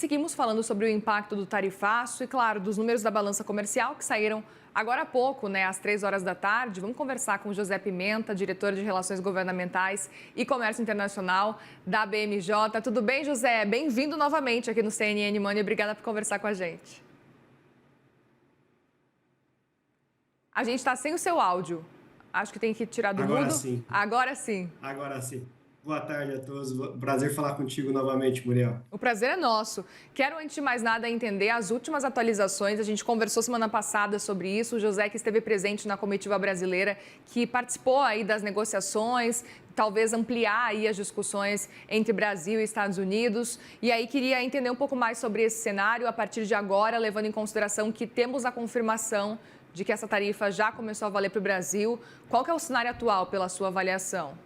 Seguimos falando sobre o impacto do tarifaço e, claro, dos números da balança comercial que saíram agora há pouco, às 3 horas da tarde. Vamos conversar com o José Pimenta, diretor de Relações Governamentais e Comércio Internacional da BMJ. Tudo bem, José? Bem-vindo novamente aqui no CNN Money. Obrigada por conversar com a gente. A gente está sem o seu áudio. Acho que tem que tirar do Agora mudo. sim, Agora sim. agora sim. Boa tarde a todos. Prazer falar contigo novamente, Muriel. O prazer é nosso. Quero, antes de mais nada, entender as últimas atualizações. A gente conversou semana passada sobre isso. O José, que esteve presente na comitiva brasileira, que participou aí das negociações, talvez ampliar aí as discussões entre Brasil e Estados Unidos. E aí queria entender um pouco mais sobre esse cenário a partir de agora, levando em consideração que temos a confirmação de que essa tarifa já começou a valer para o Brasil. Qual que é o cenário atual, pela sua avaliação?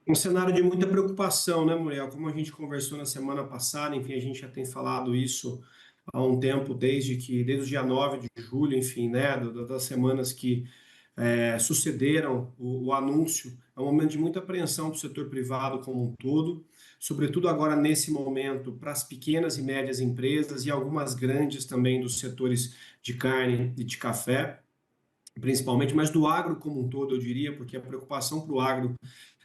Um cenário de muita preocupação, né, Muriel? Como a gente conversou na semana passada, enfim, a gente já tem falado isso há um tempo, desde o dia 9 de julho, enfim, né, das semanas que sucederam o anúncio. É um momento de muita apreensão para o setor privado como um todo, sobretudo agora nesse momento para as pequenas e médias empresas e algumas grandes também dos setores de carne e de café, principalmente, mas do agro como um todo, eu diria, porque a preocupação para o agro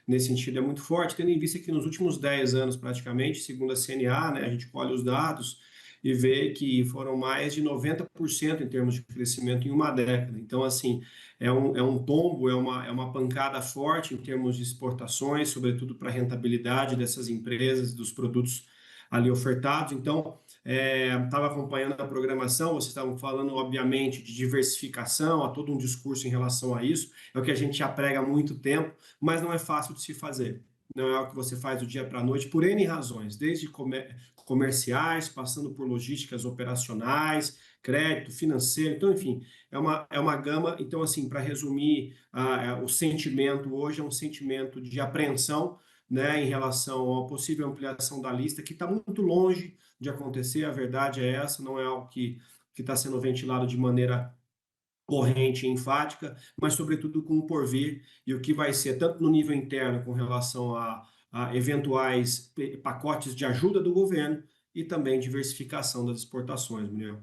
nesse sentido é muito forte, tendo em vista que nos últimos 10 anos, praticamente, segundo a CNA, né, a gente colhe os dados e vê que foram mais de 90% em termos de crescimento em uma década. Então, assim, é um tombo, é uma pancada forte em termos de exportações, sobretudo para a rentabilidade dessas empresas, dos produtos ali ofertados. Então, estava acompanhando a programação, vocês estavam falando, obviamente, de diversificação, há todo um discurso em relação a isso, é o que a gente já prega há muito tempo, mas não é fácil de se fazer. Não é algo que você faz do dia para a noite, por N razões, desde comerciais, passando por logísticas operacionais, crédito, financeiro, então, enfim, é uma gama. Então, assim, para resumir, o sentimento hoje é um sentimento de apreensão, né, em relação à possível ampliação da lista, que está muito longe de acontecer, a verdade é essa, não é algo que está sendo ventilado de maneira corrente e enfática, mas sobretudo com o porvir e o que vai ser, tanto no nível interno com relação a eventuais pacotes de ajuda do governo e também diversificação das exportações, Muriel.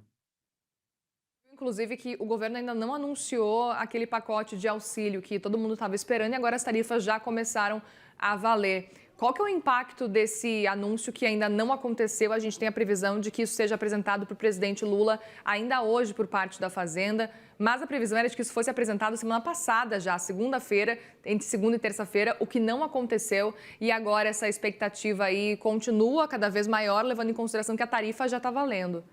Inclusive que o governo ainda não anunciou aquele pacote de auxílio que todo mundo estava esperando e agora as tarifas já começaram a valer. Qual que é o impacto desse anúncio que ainda não aconteceu? A gente tem a previsão de que isso seja apresentado para o presidente Lula ainda hoje por parte da Fazenda, mas a previsão era de que isso fosse apresentado semana passada já, segunda-feira, entre segunda e terça-feira, o que não aconteceu e agora essa expectativa aí continua cada vez maior, levando em consideração que a tarifa já está valendo.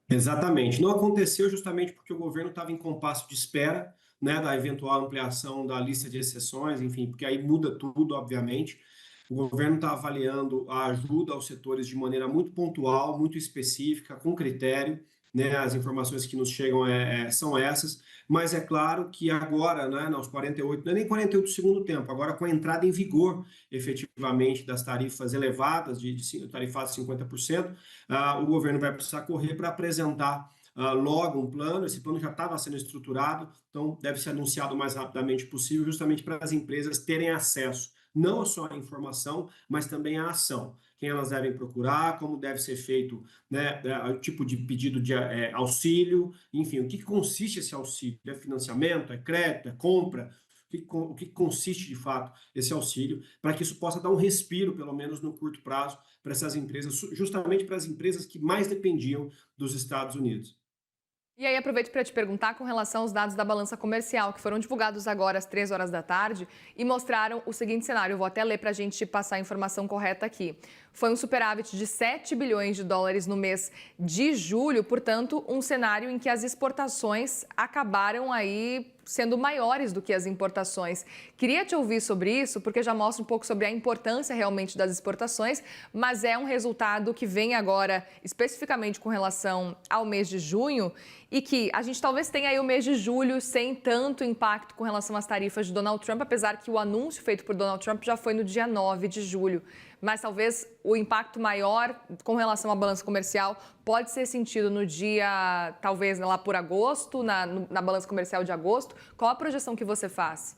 Exatamente. Não aconteceu justamente porque o governo estava em compasso de espera, né, da eventual ampliação da lista de exceções, enfim, porque aí muda tudo, obviamente. O governo está avaliando a ajuda aos setores de maneira muito pontual, muito específica, com critério, né? As informações que nos chegam são essas, mas é claro que agora, né, nos 48, não é nem 48 do segundo tempo, agora com a entrada em vigor, efetivamente, das tarifas elevadas, de tarifadas de 50%, o governo vai precisar correr para apresentar logo um plano. Esse plano já estava sendo estruturado, então deve ser anunciado o mais rapidamente possível, justamente para as empresas terem acesso não só à informação, mas também à ação. Quem elas devem procurar, como deve ser feito, né, o tipo de pedido de auxílio, enfim, o que consiste esse auxílio? É financiamento, é crédito, é compra? O que consiste de fato esse auxílio, para que isso possa dar um respiro, pelo menos no curto prazo, para essas empresas, justamente para as empresas que mais dependiam dos Estados Unidos. E aí, aproveito para te perguntar com relação aos dados da balança comercial, que foram divulgados agora às 3 horas da tarde e mostraram o seguinte cenário. Eu vou até ler para a gente passar a informação correta aqui. Foi um superávit de 7 bilhões de dólares no mês de julho, portanto, um cenário em que as exportações acabaram aí sendo maiores do que as importações. Queria te ouvir sobre isso, porque já mostra um pouco sobre a importância realmente das exportações, mas é um resultado que vem agora especificamente com relação ao mês de junho e que a gente talvez tenha aí o mês de julho sem tanto impacto com relação às tarifas de Donald Trump, apesar que o anúncio feito por Donald Trump já foi no dia 9 de julho. Mas talvez o impacto maior com relação à balança comercial pode ser sentido no dia, talvez lá por agosto, na balança comercial de agosto. Qual a projeção que você faz?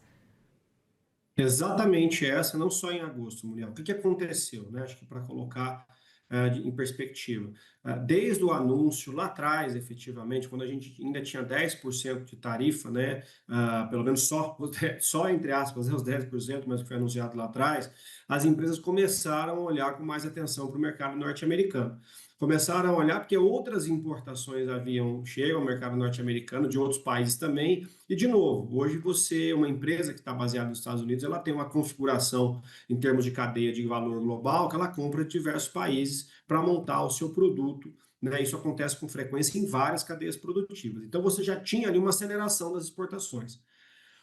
Exatamente essa, não só em agosto, Muriel. O que que aconteceu, né? Acho que para colocar em perspectiva. Desde o anúncio lá atrás, efetivamente, quando a gente ainda tinha 10% de tarifa, né? Pelo menos só, só entre aspas, né, os 10%, mas que foi anunciado lá atrás, as empresas começaram a olhar com mais atenção para o mercado norte-americano. Começaram a olhar porque outras importações haviam chegado ao mercado norte-americano, de outros países também, e, de novo, hoje você, uma empresa que está baseada nos Estados Unidos, ela tem uma configuração em termos de cadeia de valor global, que ela compra de diversos países para montar o seu produto. Né? Isso acontece com frequência em várias cadeias produtivas. Então, você já tinha ali uma aceleração das exportações.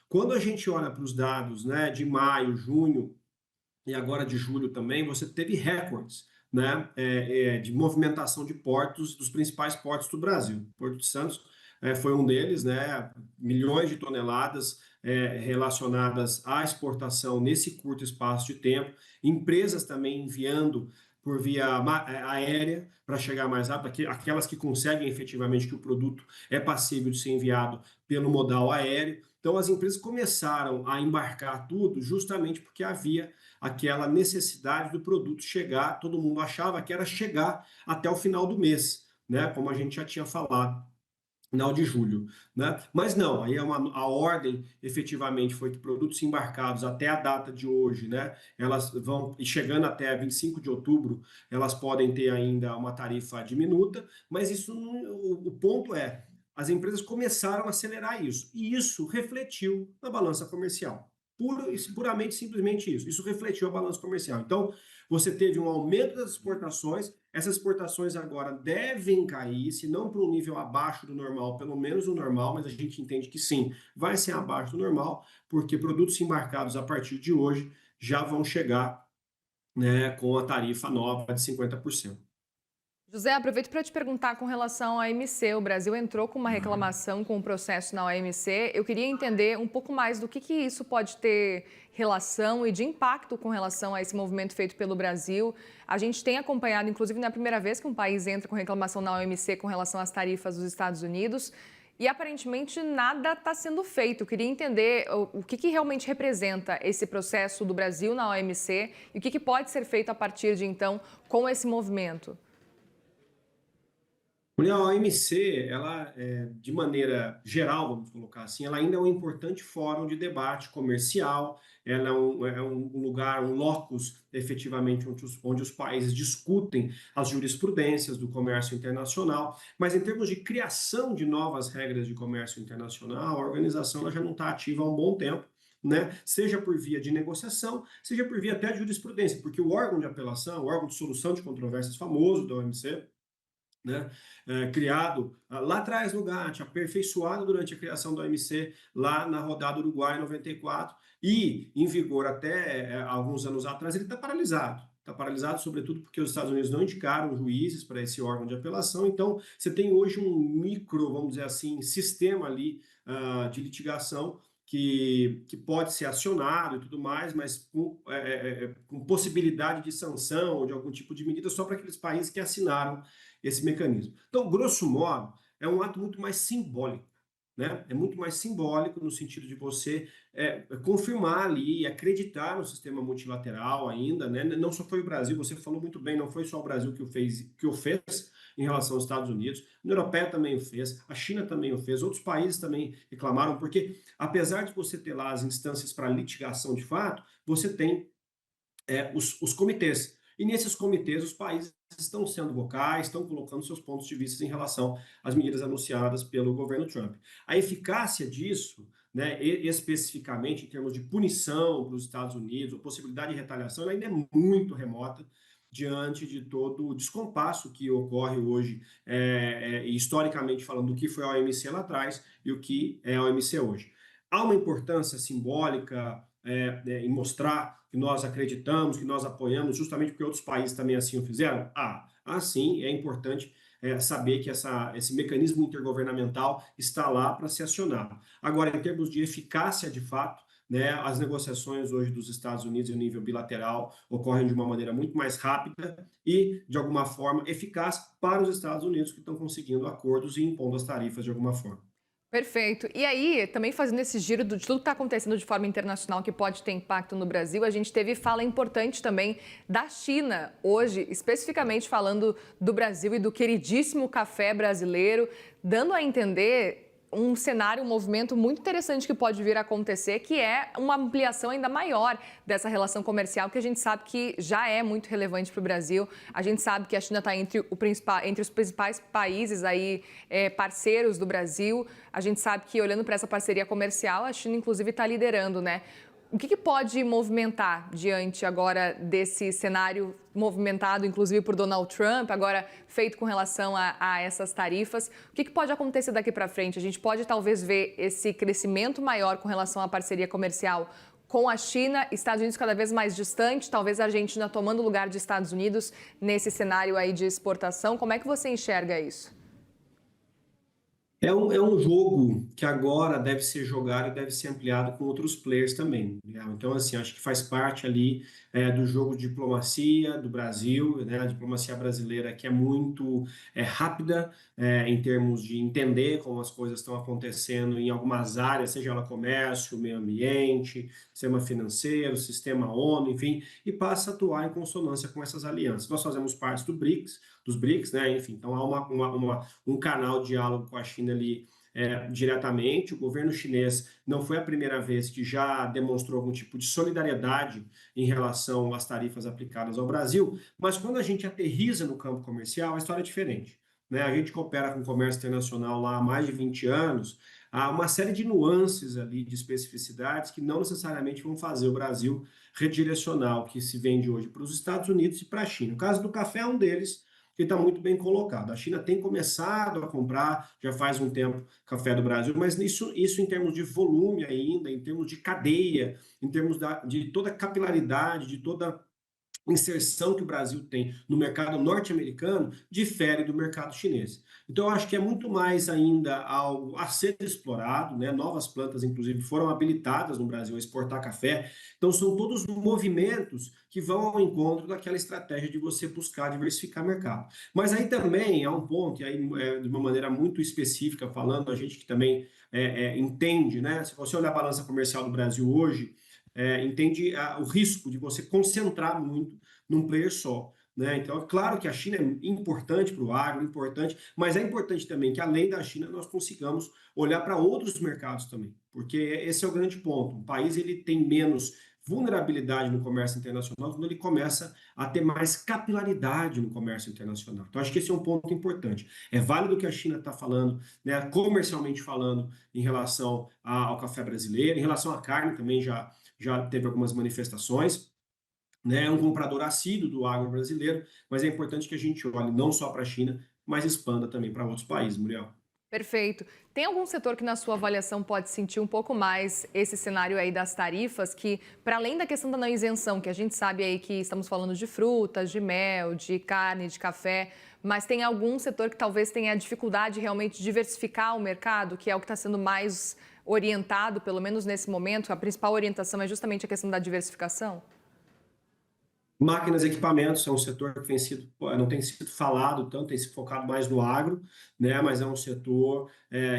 Quando a gente olha para os dados, né, de maio, junho e agora de julho também, você teve recordes, né, de movimentação de portos, dos principais portos do Brasil. Porto de Santos foi um deles, né, milhões de toneladas relacionadas à exportação nesse curto espaço de tempo, empresas também enviando por via aérea para chegar mais rápido, aquelas que conseguem efetivamente que o produto é passível de ser enviado pelo modal aéreo. Então, as empresas começaram a embarcar tudo justamente porque havia aquela necessidade do produto chegar, todo mundo achava que era chegar até o final do mês, né? Como a gente já tinha falado, final de julho, né? Mas não, aí a ordem efetivamente foi que produtos embarcados até a data de hoje, né? Elas vão, e chegando até 25 de outubro, elas podem ter ainda uma tarifa diminuta, mas isso o ponto é, as empresas começaram a acelerar isso, e isso refletiu na balança comercial. Puramente, simplesmente isso. Isso refletiu a balança comercial. Então, você teve um aumento das exportações, essas exportações agora devem cair, se não para um nível abaixo do normal, pelo menos o normal, mas a gente entende que sim, vai ser abaixo do normal, porque produtos embarcados a partir de hoje já vão chegar, né, com a tarifa nova de 50%. José, aproveito para te perguntar com relação à OMC. O Brasil entrou com uma reclamação com o processo na OMC. Eu queria entender um pouco mais do que isso pode ter relação e de impacto com relação a esse movimento feito pelo Brasil. A gente tem acompanhado, inclusive, não é a primeira vez que um país entra com reclamação na OMC com relação às tarifas dos Estados Unidos. E aparentemente nada está sendo feito. Eu queria entender o que realmente representa esse processo do Brasil na OMC e o que pode ser feito a partir de então com esse movimento. A OMC, ela, de maneira geral, vamos colocar assim, ela ainda é um importante fórum de debate comercial, ela é um lugar, um locus, efetivamente, onde os países discutem as jurisprudências do comércio internacional, mas em termos de criação de novas regras de comércio internacional, a organização ela já não está ativa há um bom tempo, né? Seja por via de negociação, seja por via até de jurisprudência, porque o órgão de apelação, o órgão de solução de controvérsias famoso da OMC, né, criado lá atrás no GATT, aperfeiçoado durante a criação da OMC, lá na rodada Uruguai em 94, e em vigor até alguns anos atrás, ele está paralisado. Está paralisado, sobretudo, porque os Estados Unidos não indicaram juízes para esse órgão de apelação. Então, você tem hoje um micro, vamos dizer assim, sistema ali de litigação que pode ser acionado e tudo mais, mas com possibilidade de sanção ou de algum tipo de medida só para aqueles países que assinaram esse mecanismo. Então, grosso modo, é um ato muito mais simbólico, né? É muito mais simbólico no sentido de você confirmar ali e acreditar no sistema multilateral ainda, né? Não só foi o Brasil, você falou muito bem, não foi só o Brasil que o fez em relação aos Estados Unidos, a União Europeia também o fez, a China também o fez, outros países também reclamaram, porque apesar de você ter lá as instâncias para litigação de fato, você tem os comitês. E nesses comitês, os países estão sendo vocais, estão colocando seus pontos de vista em relação às medidas anunciadas pelo governo Trump. A eficácia disso, né, especificamente em termos de punição para os Estados Unidos, ou possibilidade de retaliação, ela ainda é muito remota diante de todo o descompasso que ocorre hoje, historicamente falando, do que foi a OMC lá atrás e o que é a OMC hoje. Há uma importância simbólica em mostrar que nós acreditamos, que nós apoiamos, justamente porque outros países também assim o fizeram? Sim, é importante saber que esse mecanismo intergovernamental está lá para ser acionado. Agora, em termos de eficácia de fato, né, as negociações hoje dos Estados Unidos em nível bilateral ocorrem de uma maneira muito mais rápida e, de alguma forma, eficaz para os Estados Unidos que estão conseguindo acordos e impondo as tarifas de alguma forma. Perfeito. E aí, também fazendo esse giro de tudo que está acontecendo de forma internacional que pode ter impacto no Brasil, a gente teve fala importante também da China, hoje, especificamente falando do Brasil e do queridíssimo café brasileiro, dando a entender um cenário, um movimento muito interessante que pode vir a acontecer, que é uma ampliação ainda maior dessa relação comercial, que a gente sabe que já é muito relevante para o Brasil. A gente sabe que a China está entre os principais países aí, parceiros do Brasil. A gente sabe que, olhando para essa parceria comercial, a China, inclusive, está liderando, né? O que pode movimentar diante agora desse cenário movimentado, inclusive por Donald Trump, agora feito com relação a essas tarifas? O que pode acontecer daqui para frente? A gente pode talvez ver esse crescimento maior com relação à parceria comercial com a China, Estados Unidos cada vez mais distante, talvez a Argentina tomando o lugar de Estados Unidos nesse cenário aí de exportação. Como é que você enxerga isso? É um jogo que agora deve ser jogado e deve ser ampliado com outros players também, né? Então, assim, acho que faz parte ali do jogo de diplomacia do Brasil, né? A diplomacia brasileira que é muito rápida em termos de entender como as coisas estão acontecendo em algumas áreas, seja ela comércio, meio ambiente, sistema financeiro, sistema ONU, enfim, e passa a atuar em consonância com essas alianças. Nós fazemos parte dos BRICS, né? Enfim, então há um canal de diálogo com a China ali diretamente. O governo chinês não foi a primeira vez que já demonstrou algum tipo de solidariedade em relação às tarifas aplicadas ao Brasil, mas quando a gente aterriza no campo comercial, a história é diferente, né? A gente coopera com o comércio internacional lá há mais de 20 anos, há uma série de nuances ali, de especificidades que não necessariamente vão fazer o Brasil redirecionar o que se vende hoje para os Estados Unidos e para a China. O caso do café é um deles, que está muito bem colocado. A China tem começado a comprar, já faz um tempo, café do Brasil, mas isso em termos de volume ainda, em termos de cadeia, em termos de toda a capilaridade, de toda inserção que o Brasil tem no mercado norte-americano difere do mercado chinês. Então, eu acho que é muito mais ainda algo a ser explorado, né? Novas plantas, inclusive, foram habilitadas no Brasil a exportar café. Então, são todos movimentos que vão ao encontro daquela estratégia de você buscar diversificar mercado. Mas aí também há um ponto, e aí de uma maneira muito específica, falando, a gente que também entende, né? Se você olhar a balança comercial do Brasil hoje, entende o risco de você concentrar muito num player só, né? Então, é claro que a China é importante para o agro, importante, mas é importante também que, além da China, nós consigamos olhar para outros mercados também, porque esse é o grande ponto. O país ele tem menos vulnerabilidade no comércio internacional quando ele começa a ter mais capilaridade no comércio internacional. Então, acho que esse é um ponto importante. É válido o que a China está falando, né, comercialmente falando, em relação ao café brasileiro, em relação à carne também já teve algumas manifestações, né? É um comprador assíduo do agro brasileiro, mas é importante que a gente olhe não só para a China, mas expanda também para outros países, Muriel. Perfeito. Tem algum setor que, na sua avaliação, pode sentir um pouco mais esse cenário aí das tarifas, que, para além da questão da não isenção, que a gente sabe aí que estamos falando de frutas, de mel, de carne, de café, mas tem algum setor que talvez tenha dificuldade de realmente diversificar o mercado, que é o que está sendo mais orientado, pelo menos nesse momento? A principal orientação é justamente a questão da diversificação? Máquinas e equipamentos é um setor que não tem sido falado tanto, tem se focado mais no agro, né? Mas é um setor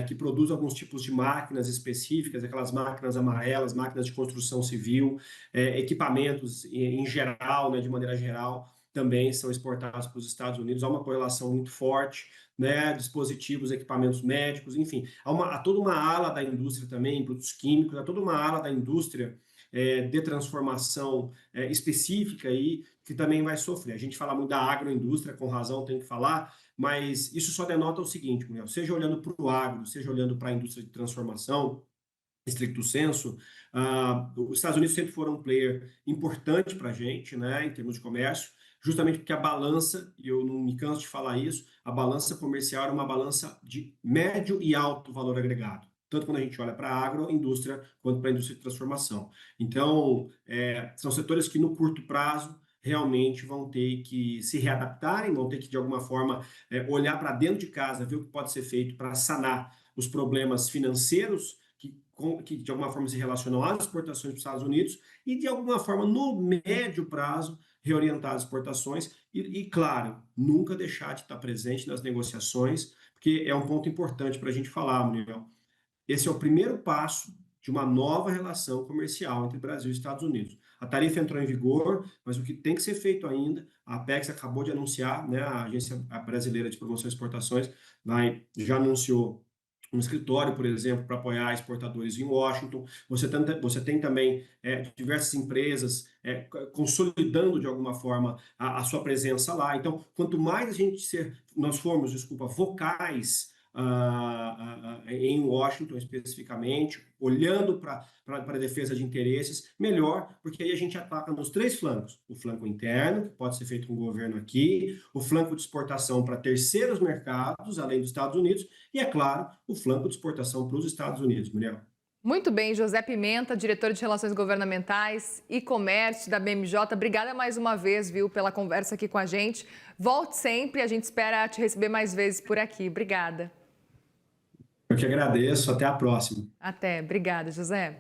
que produz alguns tipos de máquinas específicas, aquelas máquinas amarelas, máquinas de construção civil, equipamentos em geral, né? De maneira geral, também são exportados para os Estados Unidos. Há uma correlação muito forte, né? Dispositivos, equipamentos médicos, enfim, há toda uma ala da indústria também, produtos químicos, há toda uma ala da indústria de transformação específica aí, que também vai sofrer. A gente fala muito da agroindústria, com razão tem que falar, mas isso só denota o seguinte, Muriel, seja olhando para o agro, seja olhando para a indústria de transformação, estricto senso, os Estados Unidos sempre foram um player importante para a gente, né, em termos de comércio, justamente porque a balança, e eu não me canso de falar isso, a balança comercial era uma balança de médio e alto valor agregado, tanto quando a gente olha para a agroindústria, quanto para a indústria de transformação. Então, são setores que no curto prazo realmente vão ter que se readaptarem, vão ter que, de alguma forma, olhar para dentro de casa, ver o que pode ser feito para sanar os problemas financeiros que de alguma forma se relacionam às exportações para os Estados Unidos e, de alguma forma, no médio prazo, reorientar as exportações claro, nunca deixar de estar presente nas negociações, porque é um ponto importante para a gente falar, Miguel. esse é o primeiro passo de uma nova relação comercial entre Brasil e Estados Unidos. A tarifa entrou em vigor, mas o que tem que ser feito ainda, a Apex acabou de anunciar, né, a Agência Brasileira de Promoção e Exportações já anunciou um escritório, por exemplo, para apoiar exportadores em Washington. Você tem também diversas empresas consolidando de alguma forma a sua presença lá. Então, quanto mais nós formos, vocais em Washington especificamente, olhando para a defesa de interesses, melhor, porque aí a gente ataca nos três flancos: o flanco interno, que pode ser feito com o governo aqui, o flanco de exportação para terceiros mercados, além dos Estados Unidos, e, é claro, o flanco de exportação para os Estados Unidos, Muriel. Muito bem, José Pimenta, diretor de Relações Governamentais e Comércio da BMJ. Obrigada mais uma vez, viu, pela conversa aqui com a gente. Volte sempre, a gente espera te receber mais vezes por aqui. Obrigada. Eu que agradeço, até a próxima. Até, obrigada, José.